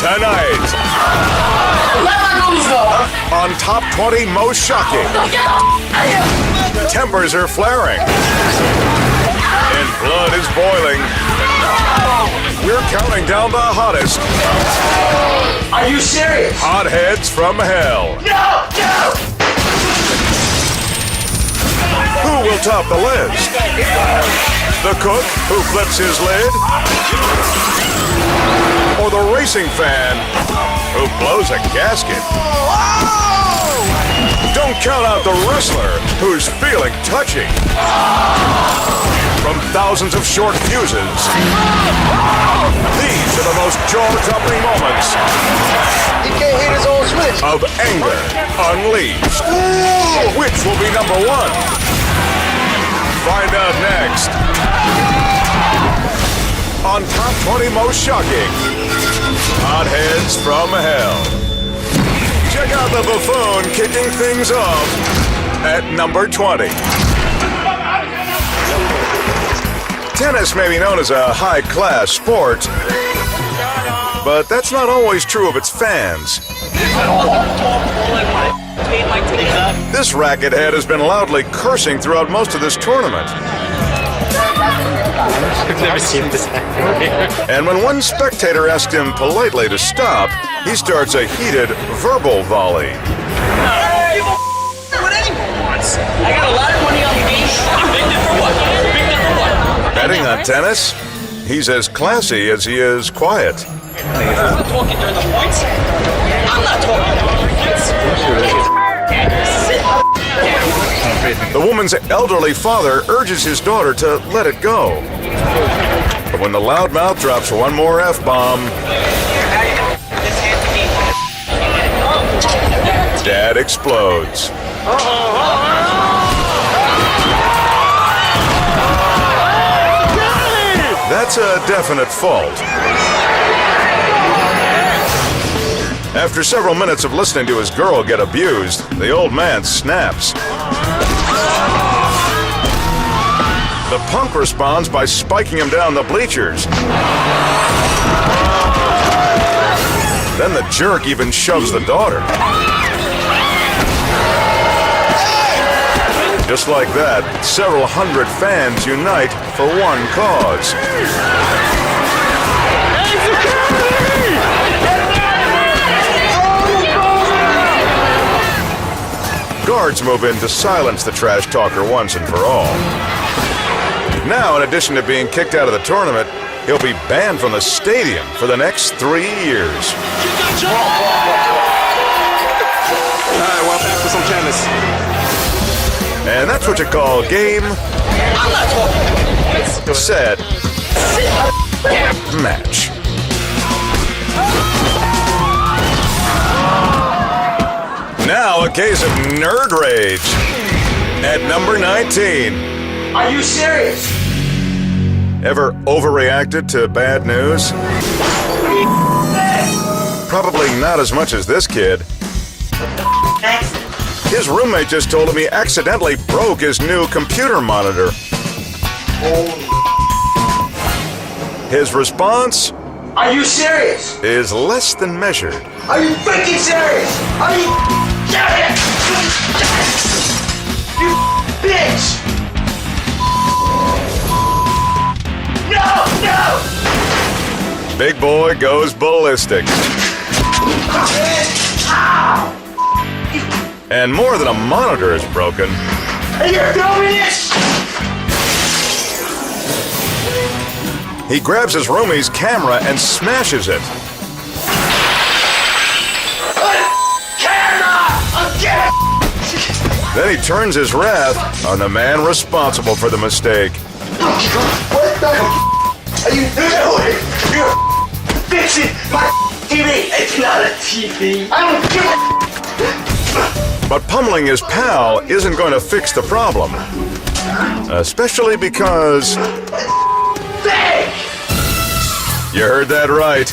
Tonight, on Top 20 Most Shocking, tempers are flaring, and blood is boiling. We're counting down the hottest. Are you serious? Hotheads from hell. No! Who will top the list? The cook who flips his lid? Or the racing fan who blows a gasket? Don't count out the wrestler who's feeling touchy. From thousands of short fuses, these are the most jaw-dropping moments He can't hit his own switch. of anger unleashed. Which will be number one? Find out next on Top 20 Most Shocking, Hotheads from Hell. Check out the buffoon kicking things off at number 20. Tennis may be known as a high-class sport, but that's not always true of its fans. This racket head has been loudly cursing throughout most of this tournament. I've never seen this happen. And when one spectator asked him politely to stop, he starts a heated verbal volley. What anyone wants. I got a lot of money on the game. I'm victim for what? Victim for what? Betting on tennis, he's as classy as he is quiet. I'm not talking during the points. I'm not talking during the points. The woman's elderly father urges his daughter to let it go. But when the loudmouth drops one more F-bomb, Dad explodes. That's a definite fault. After several minutes of listening to his girl get abused, the old man snaps. The punk responds by spiking him down the bleachers. Then the jerk even shoves the daughter. Just like that, several hundred fans unite for one cause. Guards move in to silence the trash talker once and for all. Now, in addition to being kicked out of the tournament, he'll be banned from the stadium for the next 3 years. Alright, well, back for some tennis. And that's what you call game, I'm not talking. set, match. Now a case of nerd rage at number 19. Are you serious? Ever overreacted to bad news? Probably not as much as this kid. His roommate just told him he accidentally broke his new computer monitor. His response Are you serious? is less than measured. Are you freaking serious? Are you serious? You bitch! No! Big boy goes ballistic. And more than a monitor is broken. And you're doing this? He grabs his roomie's camera and smashes it. Camera! Again! Then he turns his wrath on the man responsible for the mistake. What the are you doing? You're fixing my TV. It's not a TV. I don't give a But pummeling his pal isn't going to fix the problem. Especially because... You heard that right.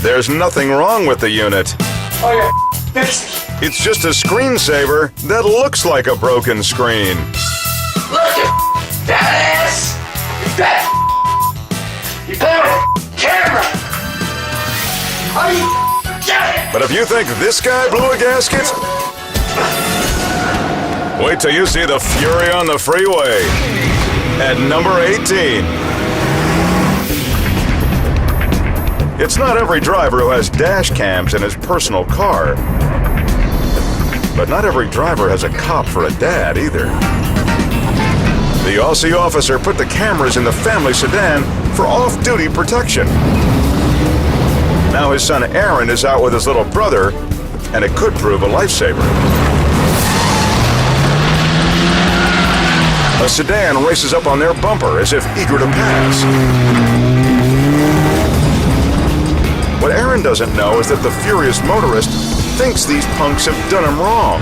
There's nothing wrong with the unit. Oh, yeah. Fix it. It's just a screensaver that looks like a broken screen. Look at that ass. That. You better camera. Are you serious? But if you think this guy blew a gasket, wait till you see the fury on the freeway at number 18. It's not every driver who has dash cams in his personal car. But not every driver has a cop for a dad either. The Aussie officer put the cameras in the family sedan for off-duty protection. Now his son Aaron is out with his little brother, and it could prove a lifesaver. A sedan races up on their bumper as if eager to pass. What Aaron doesn't know is that the furious motorist thinks these punks have done him wrong.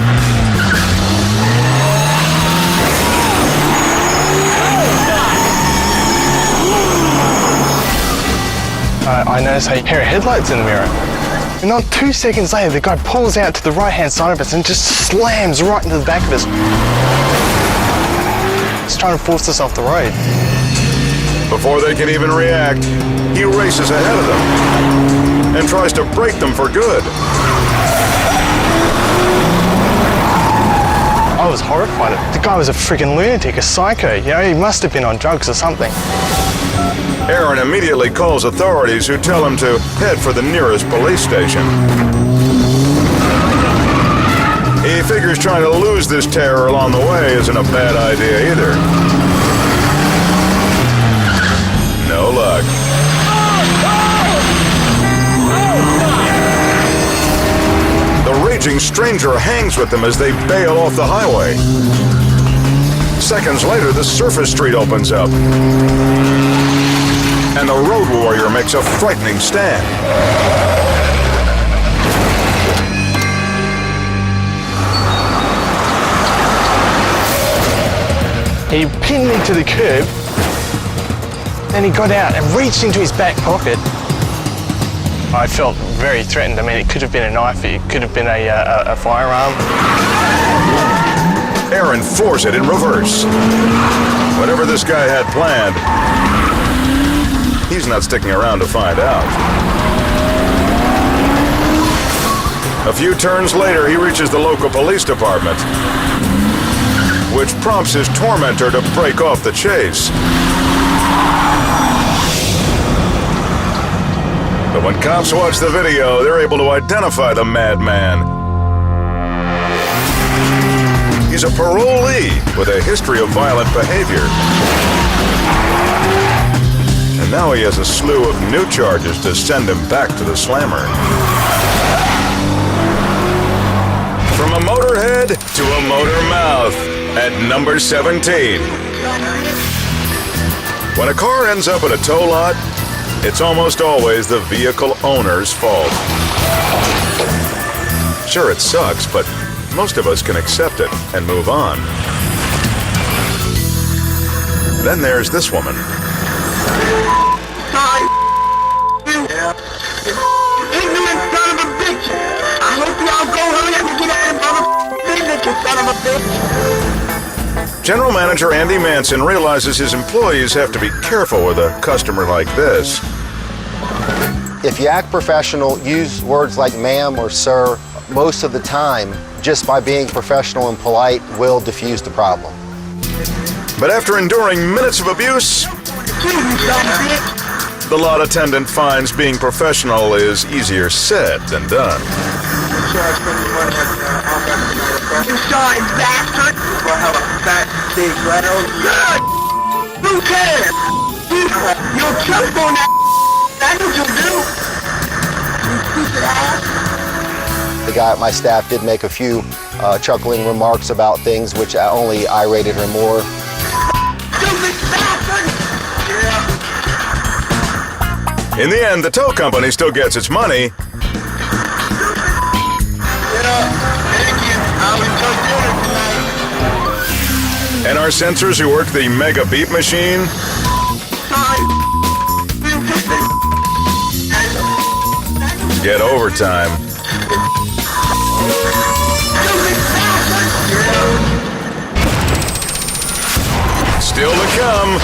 I noticed a pair of headlights in the mirror. And not 2 seconds later, the guy pulls out to the right-hand side of us and just slams right into the back of us. He's trying to force us off the road. Before they can even react, he races ahead of them and tries to break them for good. I was horrified. The guy was a freaking lunatic, a psycho. You know, he must have been on drugs or something. Aaron immediately calls authorities, who tell him to head for the nearest police station. He figures trying to lose this terror along the way isn't a bad idea either. No luck. The raging stranger hangs with them as they bail off the highway. Seconds later, the surface street opens up, and the road warrior makes a frightening stand. He pinned me to the curb, then he got out and reached into his back pocket. I felt very threatened. I mean, it could have been a knife, it could have been a firearm. Aaron floors it in reverse. Whatever this guy had planned, he's not sticking around to find out. A few turns later, he reaches the local police department, which prompts his tormentor to break off the chase. But when cops watch the video, they're able to identify the madman. He's a parolee with a history of violent behavior. And now he has a slew of new charges to send him back to the slammer. From a motorhead to a motor mouth at number 17. When a car ends up at a tow lot, it's almost always the vehicle owner's fault. Sure, it sucks, but most of us can accept it and move on. Then there's this woman. Ignorant son of a bitch! I hope y'all go hurry up and get out of signature, son of a bitch! General Manager Andy Manson realizes his employees have to be careful with a customer like this. If you act professional, use words like ma'am or sir. Most of the time, just by being professional and polite will diffuse the problem. But after enduring minutes of abuse, the lot attendant finds being professional is easier said than done. You sorry bastard! Well, have a fat big rattle. Good! Who cares? You'll choke on that. That's what you'll do. You stupid ass. The guy at my staff did make a few chuckling remarks about things which only irated her more. Stupid bastard! Yeah. In the end, the tow company still gets its money, and our censors who work the mega beep machine get overtime. Still to come,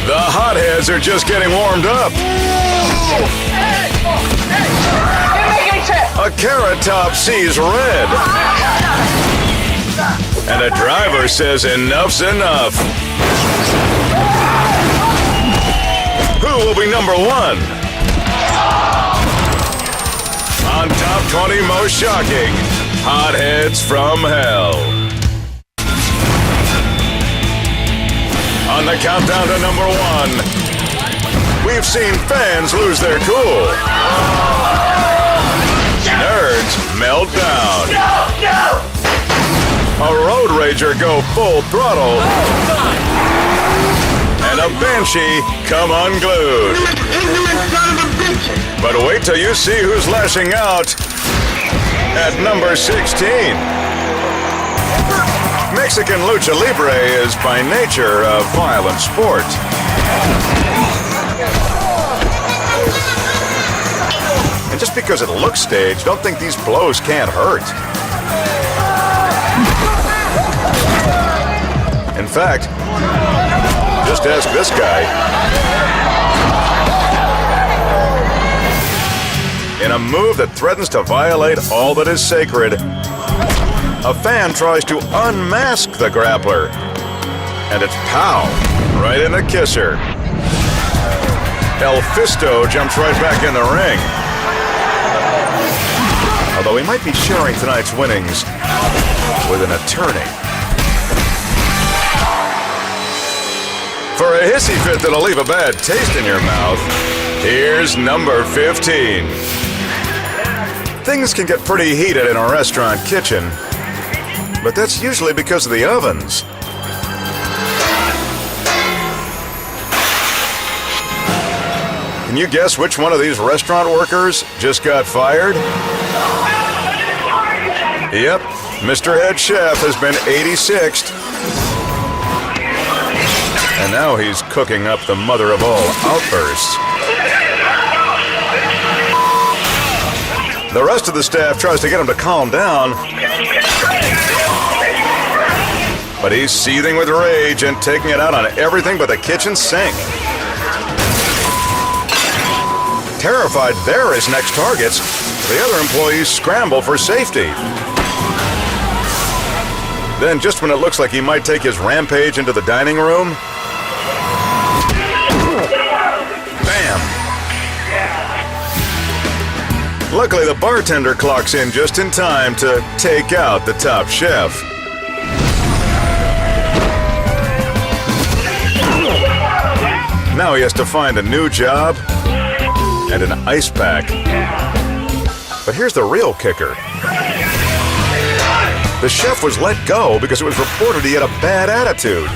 the Hotheads are just getting warmed up. Carrot Top sees red. And a driver says enough's enough. Who will be number one? On top 20 most shocking, hotheads from hell. On the countdown to number one, we've seen fans lose their cool. Nerds melt down. A road rager go full throttle. And a banshee come unglued. But wait till you see who's lashing out at number 16. Mexican lucha libre is by nature a violent sport. And just because it looks staged, don't think these blows can't hurt. In fact, just ask this guy. In a move that threatens to violate all that is sacred, a fan tries to unmask the grappler. And it's pow, right in the kisser. El Fisto jumps right back in the ring. Although he might be sharing tonight's winnings with an attorney. For a hissy fit that'll leave a bad taste in your mouth, here's number 15. Things can get pretty heated in a restaurant kitchen, but that's usually because of the ovens. Can you guess which one of these restaurant workers just got fired? Yep, Mr. Head Chef has been 86'd. And now he's cooking up the mother of all outbursts. The rest of the staff tries to get him to calm down, but he's seething with rage and taking it out on everything but the kitchen sink. Terrified they're his next targets, the other employees scramble for safety. Then, just when it looks like he might take his rampage into the dining room, bam! Luckily, the bartender clocks in just in time to take out the top chef. Now he has to find a new job and an ice pack. But here's the real kicker. The chef was let go because it was reported he had a bad attitude.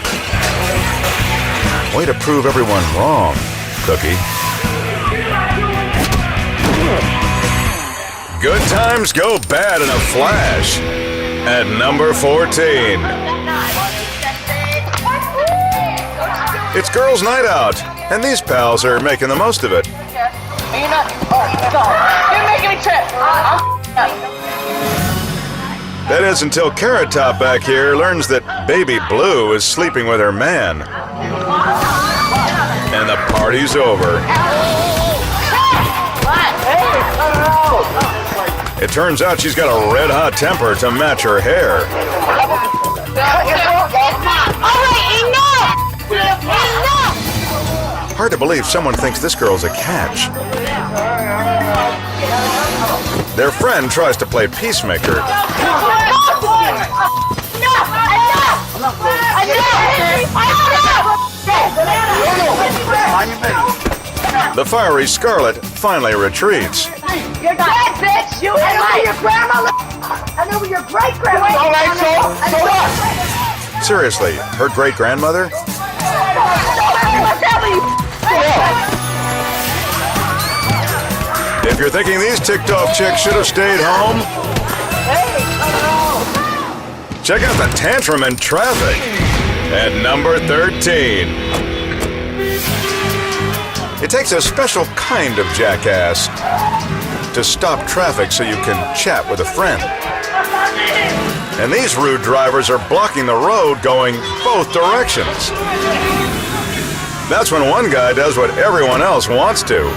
Way to prove everyone wrong, Cookie. Good times go bad in a flash. At number 14. It's girls' night out, and these pals are making the most of it. You're making me trip. That is until Carrot Top back here learns that Baby Blue is sleeping with her man. And the party's over. It turns out she's got a red-hot temper to match her hair. Hard to believe someone thinks this girl's a catch. Their friend tries to play peacemaker. The fiery Scarlet finally retreats. You're dead, bitch! You and your grandma. I know your great grandma. All right, so what? Seriously, her great-grandmother? If you're thinking these ticked-off chicks should have stayed home, check out the tantrum in traffic at number 13. It takes a special kind of jackass to stop traffic so you can chat with a friend. And these rude drivers are blocking the road going both directions. That's when one guy does what everyone else wants to.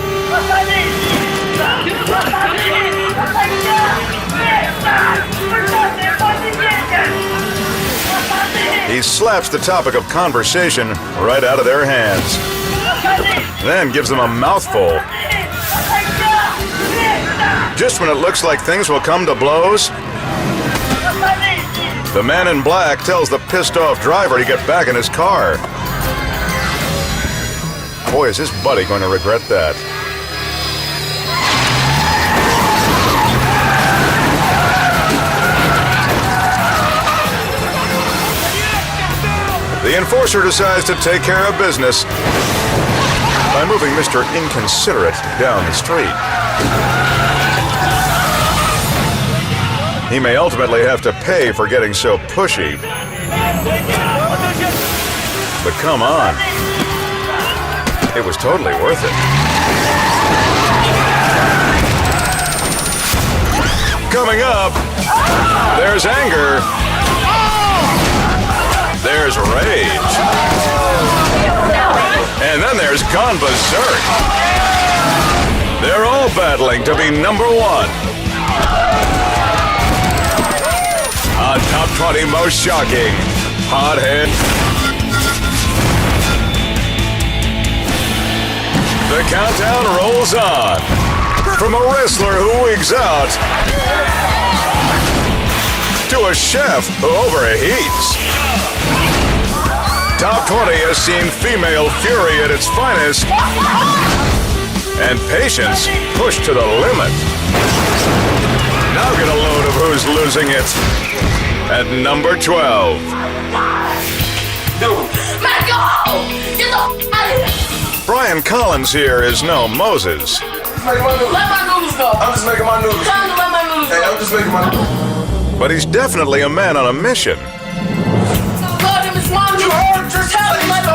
He slaps the topic of conversation right out of their hands, then gives them a mouthful. Just when it looks like things will come to blows, the man in black tells the pissed-off driver to get back in his car. Boy, is his buddy going to regret that. The enforcer decides to take care of business by moving Mr. Inconsiderate down the street. He may ultimately have to pay for getting so pushy. But come on. It was totally worth it. Coming up, there's anger. There's rage. And then there's gone berserk. They're all battling to be number one. On Top 20 Most Shocking, Hothead. The countdown rolls on. From a wrestler who wigs out to a chef who overheats. Top 20 has seen female fury at its finest and patience pushed to the limit. Now get a load of who's losing it. At number 12. Let go! Get the f*** out of here! Brian Collins here is no Moses. Let my noodles go! I'm just making my noodles. Tell him to let my noodles go! Hey, I'm just making my noodles. But he's definitely a man on a mission. God, him is my noodles! Tell him to let go!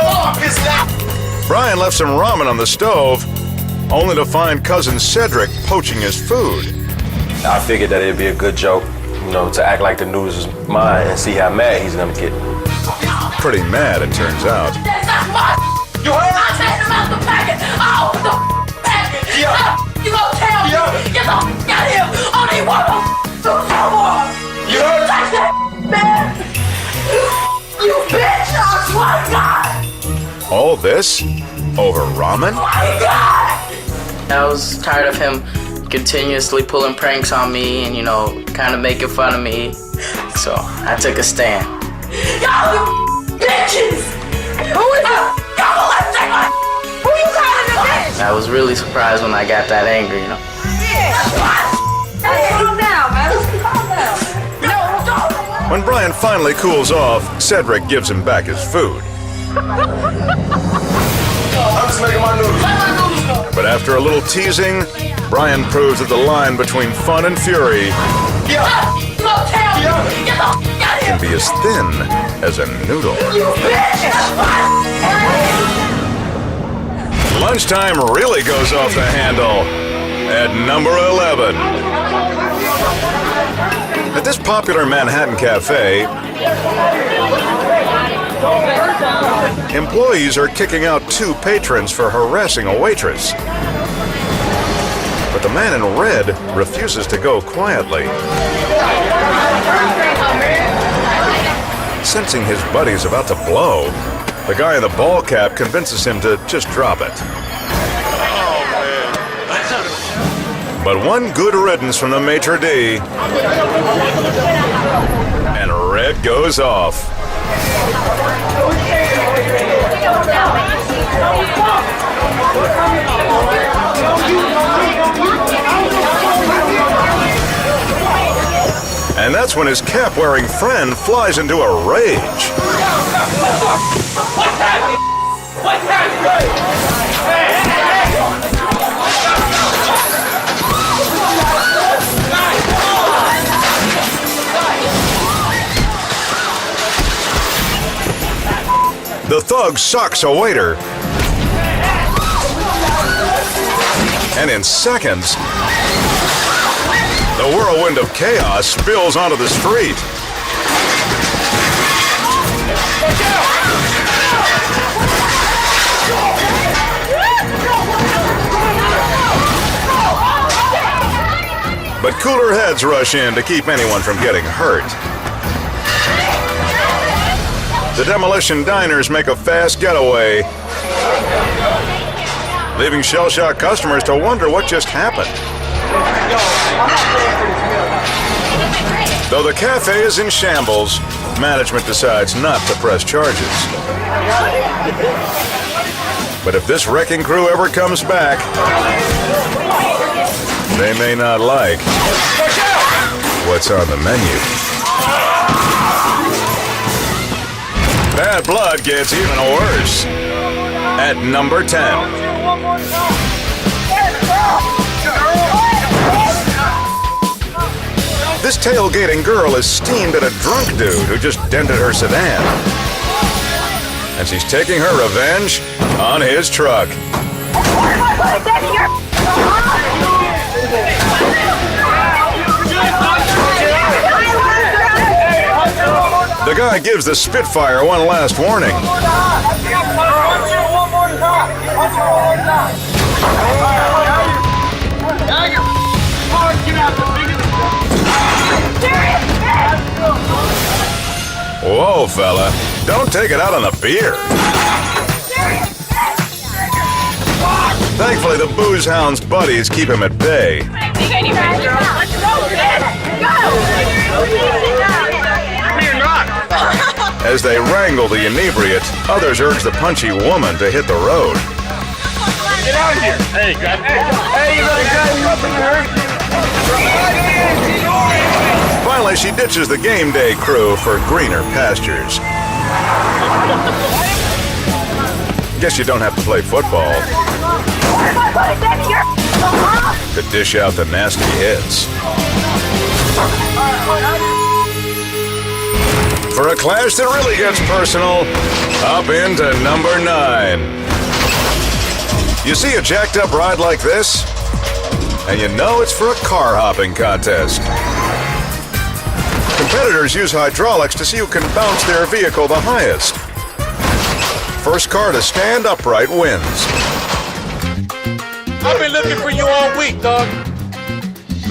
Brian left some ramen on the stove, only to find cousin Cedric poaching his food. I figured that it'd be a good joke, you know, to act like the noodles is mine and see how mad he's gonna get. Pretty mad, it turns out. That's not mine! You heard? I taking him out the packet! Oh, the packet! Yeah. You gonna tell me? Yeah. Get the f*** out of here! I need one of them! No more! You heard? Touch that man! You bitch! I swear to God! All this over ramen? My God! I was tired of him continuously pulling pranks on me and, you know, kind of making fun of me. So I took a stand. Y'all you bitches! Who is it? Y'all let's take my who you calling a bitch? I was really surprised when I got that angry, you know. Calm down, man. Calm down. No, don't. When Brian finally cools off, Cedric gives him back his food. I'm just making my noodles. Let my noodles go. But after a little teasing, Brian proves that the line between fun and fury You gonna tell me? Get the f*** out of here! can be as thin as a noodle. You bitch! Lunchtime really goes off the handle at number 11. At this popular Manhattan cafe, employees are kicking out 2 patrons for harassing a waitress. But the man in red refuses to go quietly. Sensing his buddy's about to blow, the guy in the ball cap convinces him to just drop it. But one good riddance from the maitre d', and red goes off. And that's when his cap-wearing friend flies into a rage. The thug socks a waiter. And in seconds, the whirlwind of chaos spills onto the street. But cooler heads rush in to keep anyone from getting hurt. The demolition diners make a fast getaway, leaving shell-shocked customers to wonder what just happened. Though the cafe is in shambles, management decides not to press charges. But if this wrecking crew ever comes back, they may not like what's on the menu. Bad blood gets even worse. At number 10. This tailgating girl is steamed at a drunk dude who just dented her sedan. And she's taking her revenge on his truck. The guy gives the Spitfire one last warning. Whoa, fella. Don't take it out on the beer. Thankfully, the booze hound's buddies keep him at bay. As they wrangle the inebriate, others urge the punchy woman to hit the road. Get out of here! Hey, grab me. Hey, you better grab me up in here. Finally, she ditches the game day crew for greener pastures. Guess you don't have to play football to dish out the nasty hits. For a clash that really gets personal, up into number 9. You see a jacked up ride like this, and you know it's for a car hopping contest. Competitors use hydraulics to see who can bounce their vehicle the highest. First car to stand upright wins. I've been looking for you all week, dog.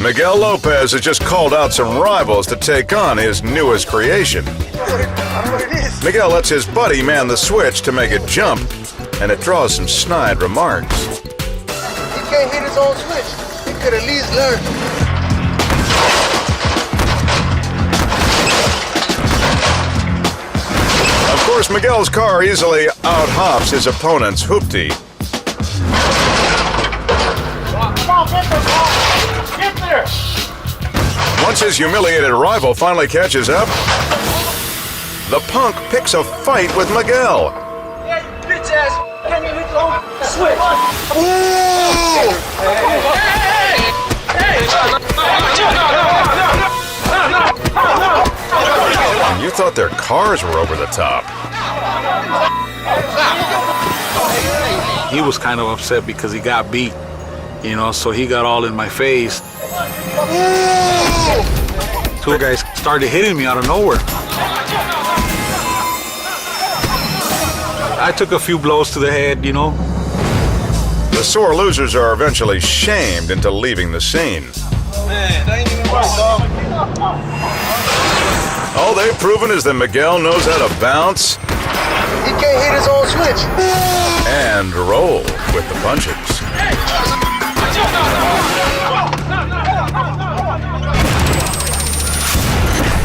Miguel Lopez has just called out some rivals to take on his newest creation. Miguel lets his buddy man the switch to make it jump, and it draws some snide remarks. He can't hit his own switch. He could at least learn. Of course, Miguel's car easily out-hops his opponent's hoopty. Get there! Once his humiliated rival finally catches up, the punk picks a fight with Miguel. Yeah, you bitch ass! Can't even hit your own switch! And you thought their cars were over the top. He was kind of upset because he got beat, you know, so he got all in my face. Two guys started hitting me out of nowhere. I took a few blows to the head, you know. The sore losers are eventually shamed into leaving the scene. Man, that ain't even right, dog. All they've proven is that Miguel knows how to bounce He can't hit his own switch. and roll with the punches.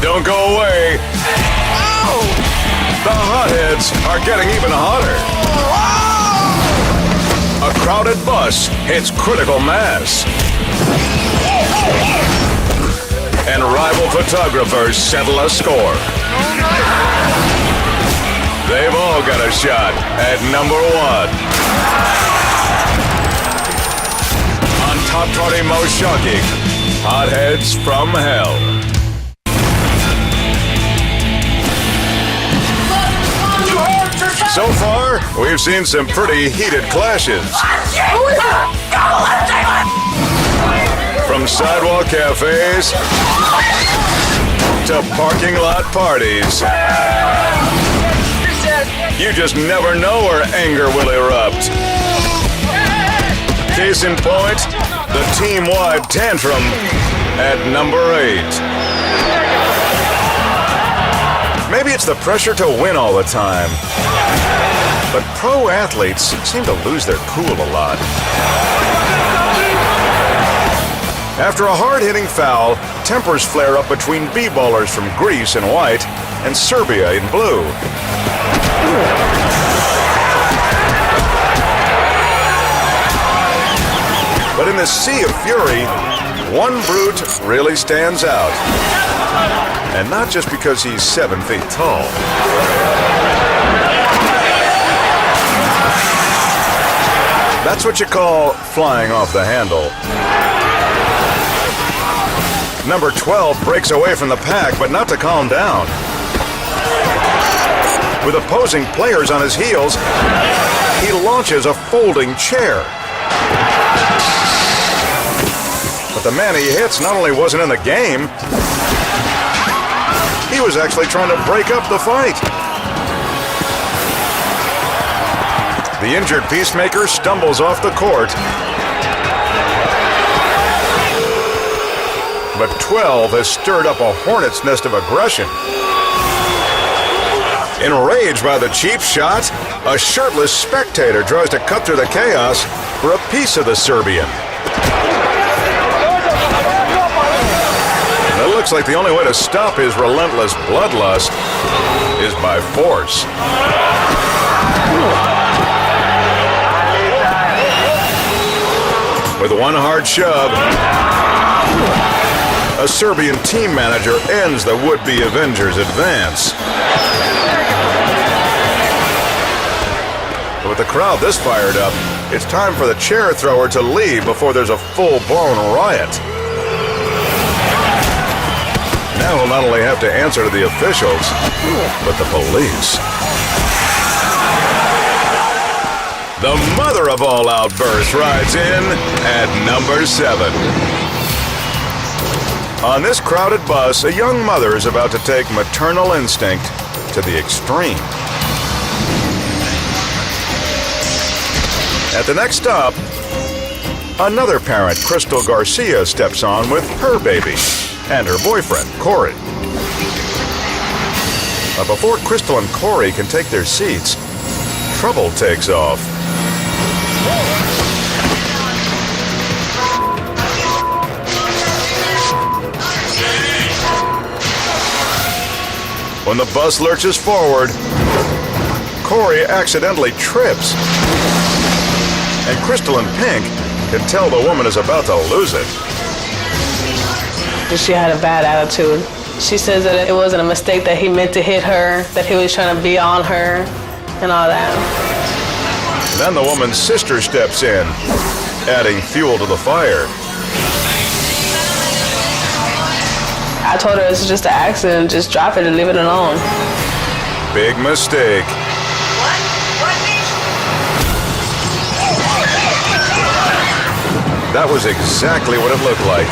Don't go away. The Hotheads are getting even hotter. A crowded bus hits critical mass. And rival photographers settle a score. They've all got a shot at number 1. On Top 20 Most Shocking, Hotheads from Hell. So far, we've seen some pretty heated clashes. From sidewalk cafes to parking lot parties. You just never know where anger will erupt. Case in point, the team-wide tantrum at number 8. Maybe it's the pressure to win all the time. But pro athletes seem to lose their cool a lot. After a hard-hitting foul, tempers flare up between b-ballers from Greece in white and Serbia in blue. But in this sea of fury, one brute really stands out. And not just because he's 7 feet tall. That's what you call flying off the handle. Number 12 breaks away from the pack, but not to calm down. With opposing players on his heels, he launches a folding chair. But the man he hits not only wasn't in the game, he was actually trying to break up the fight. The injured Peacemaker stumbles off the court. But 12 has stirred up a hornet's nest of aggression. Enraged by the cheap shot, a shirtless spectator tries to cut through the chaos for a piece of the Serbian. It looks like the only way to stop his relentless bloodlust is by force. With one hard shove, a Serbian team manager ends the would-be Avengers' advance. But with the crowd this fired up, it's time for the chair thrower to leave before there's a full-blown riot. Now he'll not only have to answer to the officials, but the police. The mother of all outbursts rides in at number 7. On this crowded bus, a young mother is about to take maternal instinct to the extreme. At the next stop, another parent, Crystal Garcia, steps on with her baby and her boyfriend, Corey. But before Crystal and Corey can take their seats, trouble takes off. When the bus lurches forward, Corey accidentally trips. And Crystal in pink can tell the woman is about to lose it. She had a bad attitude. She says that it wasn't a mistake, that he meant to hit her, that he was trying to be on her, and all that. Then the woman's sister steps in, adding fuel to the fire. I told her it's just an accident, just drop it and leave it alone. Big mistake. That was exactly what it looked like.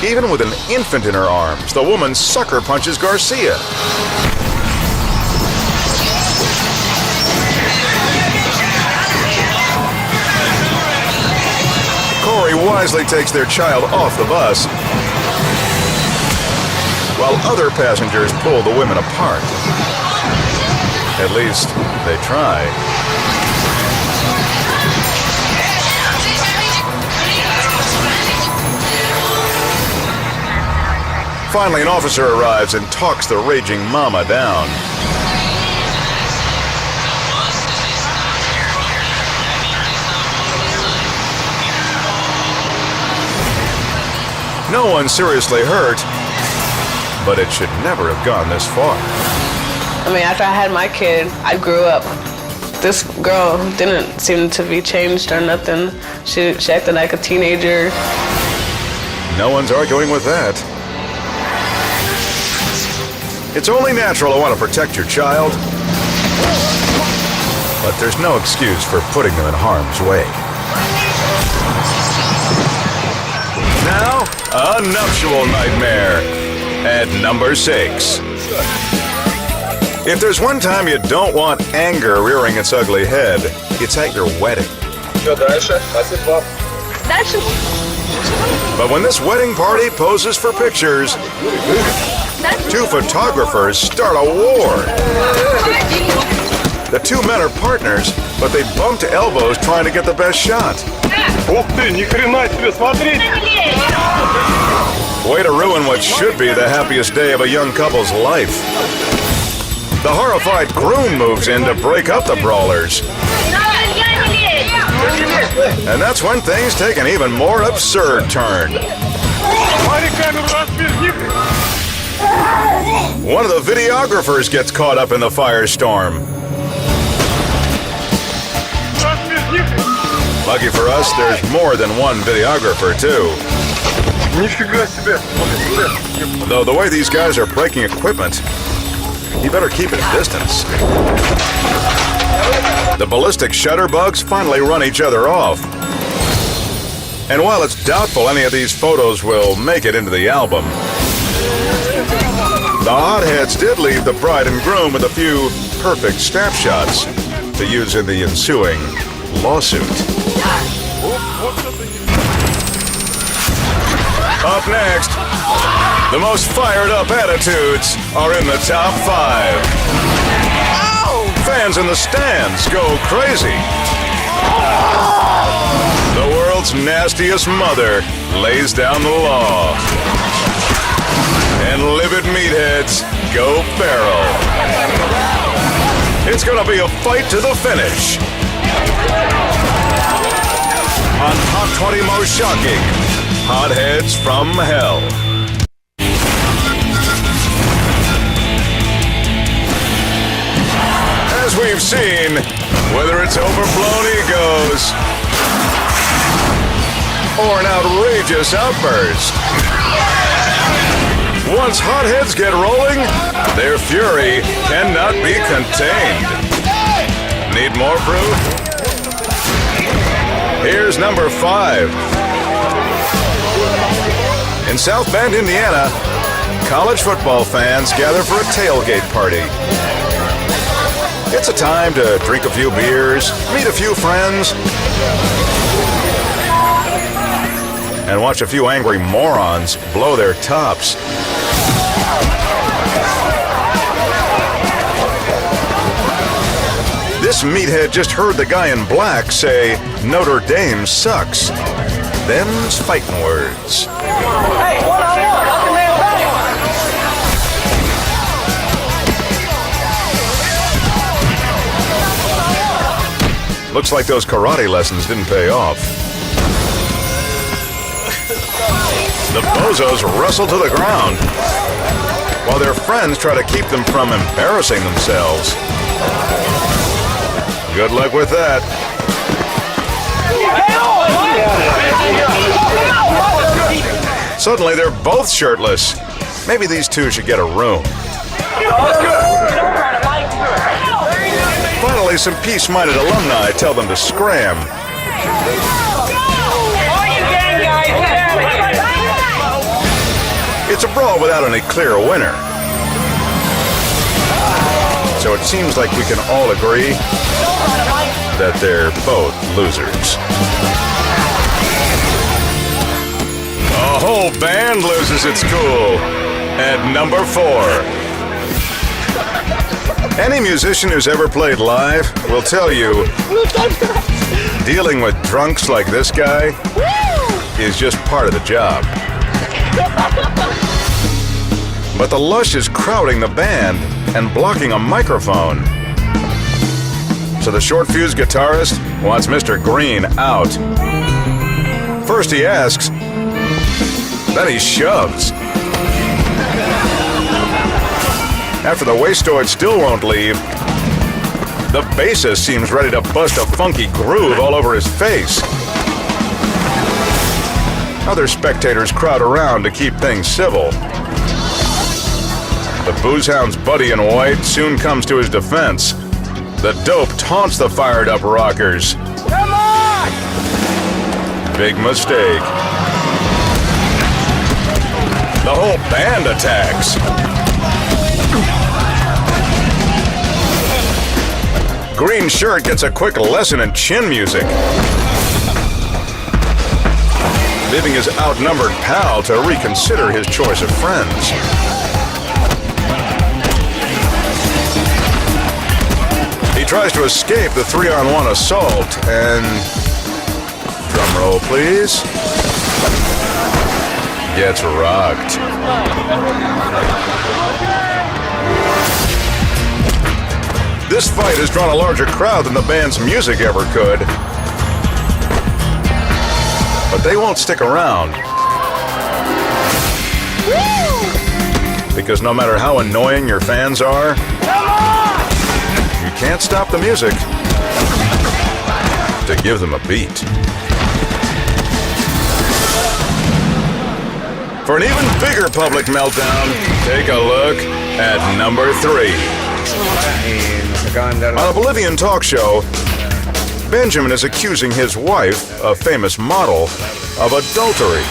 Even with an infant in her arms, the woman sucker punches Garcia. Corey wisely takes their child off the bus, while other passengers pull the women apart. At least, they try. Finally, an officer arrives and talks the raging mama down. No one seriously hurt, but it should never have gone this far. I mean, after I had my kid, I grew up. This girl didn't seem to be changed or nothing. She acted like a teenager. No one's arguing with that. It's only natural to want to protect your child, but there's no excuse for putting them in harm's way. Now, a nuptial nightmare at number 6. If there's one time you don't want anger rearing its ugly head, it's at your wedding. But when this wedding party poses for pictures, Two photographers start a war. The two men are partners, but they bumped elbows trying to get the best shot. Ух ты, ни хрена себе, смотрите! Way to ruin what should be the happiest day of a young couple's life. The horrified groom moves in to break up the brawlers. And that's when things take an even more absurd turn. One of the videographers gets caught up in the firestorm. Lucky for us, there's more than one videographer, too. Though the way these guys are breaking equipment, you better keep his distance. The ballistic shutterbugs finally run each other off. And while it's doubtful any of these photos will make it into the album, the Hotheads did leave the bride and groom with a few perfect snapshots to use in the ensuing lawsuit. Up next, the most fired up attitudes are in the top 5. Fans in the stands go crazy. The world's nastiest mother lays down the law. And livid meatheads go feral. It's gonna be a fight to the finish. On Top 20 Most Shocking, Hotheads from Hell. As we've seen, whether it's overblown egos or an outrageous outburst, once Hotheads get rolling, their fury cannot be contained. Need more proof? Here's number 5. In South Bend, Indiana, college football fans gather for a tailgate party. It's a time to drink a few beers, meet a few friends, and watch a few angry morons blow their tops. This meathead just heard the guy in black say, "Notre Dame sucks." Them's fighting words. Hey, one-on-one, knock the man back. Looks like those karate lessons didn't pay off. The bozos wrestle to the ground, while their friends try to keep them from embarrassing themselves. Good luck with that. Suddenly, they're both shirtless. Maybe these two should get a room. Finally, some peace-minded alumni tell them to scram. It's a brawl without any clear winner. So it seems like we can all agree that they're both losers. A whole band loses its cool at number 4. Any musician who's ever played live will tell you dealing with drunks like this guy is just part of the job. But the lush is crowding the band and blocking a microphone. So the short-fused guitarist wants Mr. Green out. First he asks, then he shoves. After the wastoid still won't leave, the bassist seems ready to bust a funky groove all over his face. Other spectators crowd around to keep things civil. The boozehound's buddy in white soon comes to his defense. The dope taunts the fired-up rockers. Come on! Big mistake. The whole band attacks. Green Shirt gets a quick lesson in chin music, leaving his outnumbered pal to reconsider his choice of friends. tries to escape the 3-on-1 assault and... drum roll, please. Gets rocked. This fight has drawn a larger crowd than the band's music ever could. But they won't stick around. Because no matter how annoying your fans are, you can't stop the music to give them a beat. For an even bigger public meltdown, take a look at number 3. On a Bolivian talk show, Benjamin is accusing his wife, a famous model, of adultery.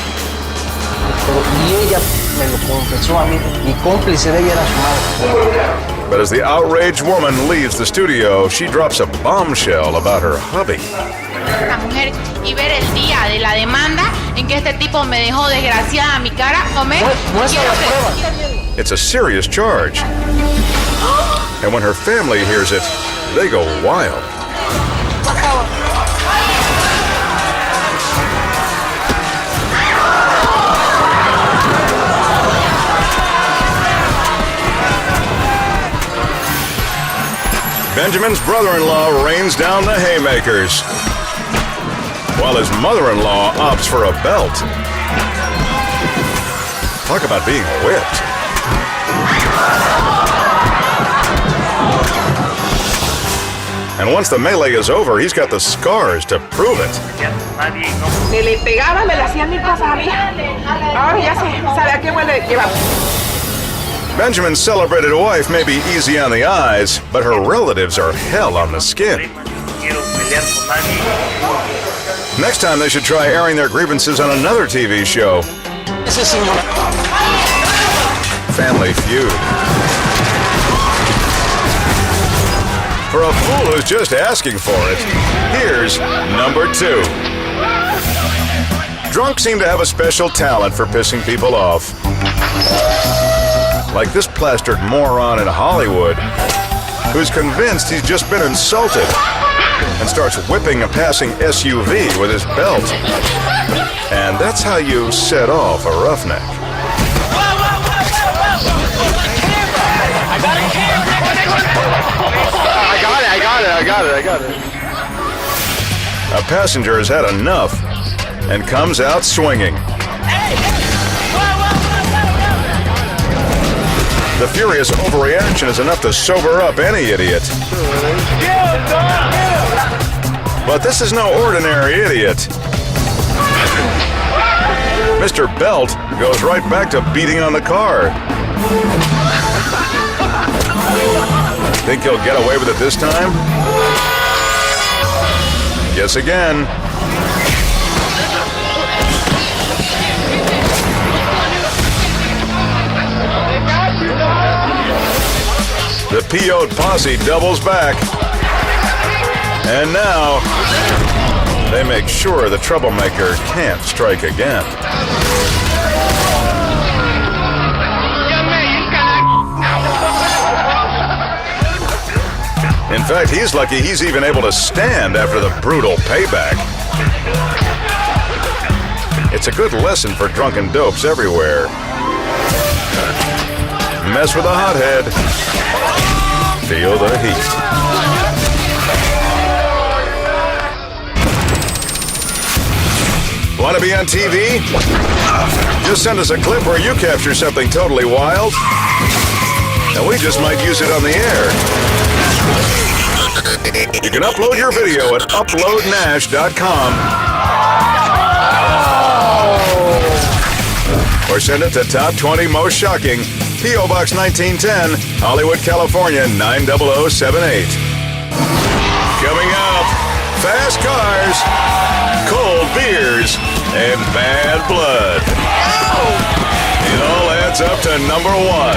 But as the outraged woman leaves the studio, she drops a bombshell about her hubby. Y ver el día de la demanda en que este tipo me dejó desgraciada mi cara, comer. It's a serious charge. And when her family hears it, they go wild. Benjamin's brother-in-law rains down the haymakers, while his mother-in-law opts for a belt. Talk about being whipped. And once the melee is over, he's got the scars to prove it. Le pegaba, me le hacían mil cosas a mí. Ahora ya sabe a qué huele llevar. Benjamin's celebrated wife may be easy on the eyes, but her relatives are hell on the skin. Next time they should try airing their grievances on another TV show. Family Feud. For a fool who's just asking for it, here's number 2. Drunks seem to have a special talent for pissing people off. Like this plastered moron in Hollywood, who's convinced he's just been insulted and starts whipping a passing SUV with his belt. And that's how you set off a roughneck. I got it. A passenger has had enough and comes out swinging. The furious overreaction is enough to sober up any idiot. But this is no ordinary idiot. Mr. Belt goes right back to beating on the car. Think he'll get away with it this time? Guess again. The PO'd posse doubles back. And now, they make sure the troublemaker can't strike again. In fact, he's lucky he's even able to stand after the brutal payback. It's a good lesson for drunken dopes everywhere. Mess with a hothead. Feel the heat. Want to be on TV? Just send us a clip where you capture something totally wild, and we just might use it on the air. You can upload your video at uploadnash.com or send it to Top 20 Most Shocking, P.O. Box 1910, Hollywood, California 90078. Coming up, fast cars, cold beers, and bad blood. It all adds up to number 1.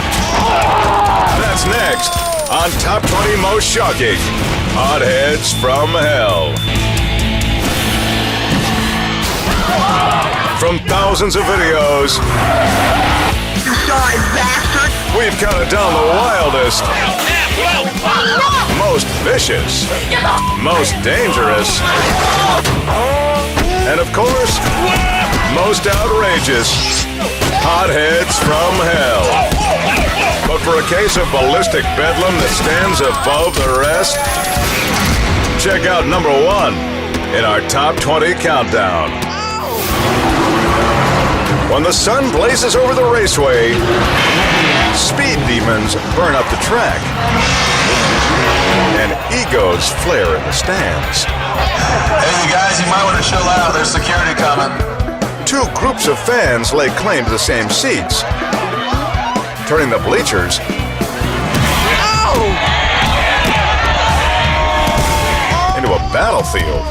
That's next on Top 20 Most Shocking, Hotheads from Hell. From thousands of videos, You sorry bastard! We've counted down the wildest, most vicious, most dangerous, and of course, most outrageous hotheads from hell. But for a case of ballistic bedlam that stands above the rest, check out number 1 in our top 20 countdown. When the sun blazes over the raceway, speed demons burn up the track, and egos flare in the stands. Hey, you guys, you might want to chill out. There's security coming. 2 groups of fans lay claim to the same seats, turning the bleachers into a battlefield.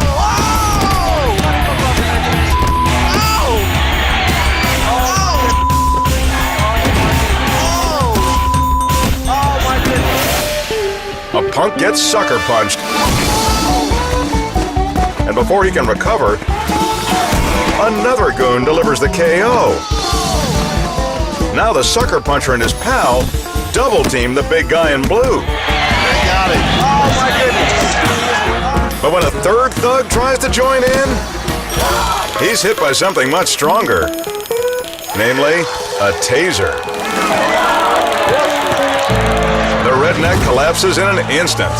A punk gets sucker punched, and before he can recover, another goon delivers the KO. Now the sucker puncher and his pal double team the big guy in blue. They got it. Oh my goodness. But when a third thug tries to join in, he's hit by something much stronger, namely a taser. The redneck collapses in an instant.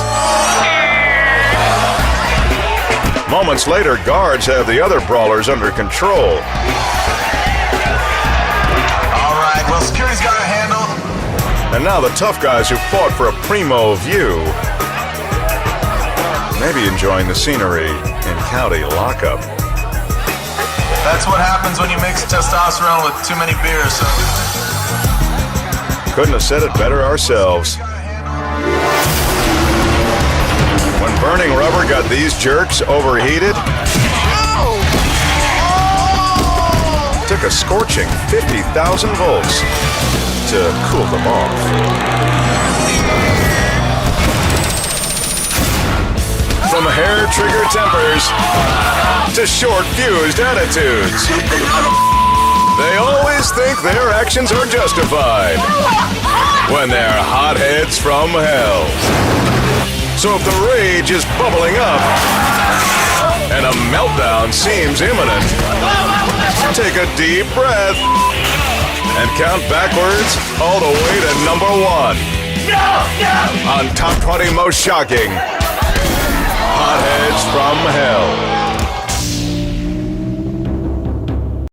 Moments later, guards have the other brawlers under control. All right, well, security's got it handled. And now the tough guys who fought for a primo view may be enjoying the scenery in county lockup. That's what happens when you mix testosterone with too many beers, so... Couldn't have said it better ourselves. When burning rubber got these jerks overheated, took a scorching 50,000 volts to cool them off. From hair-trigger tempers to short-fused attitudes, they always think their actions are justified when they're hotheads from hell. So if the rage is bubbling up and a meltdown seems imminent, take a deep breath and count backwards all the way to number 1 on Top 20 Most Shocking Hotheads from Hell.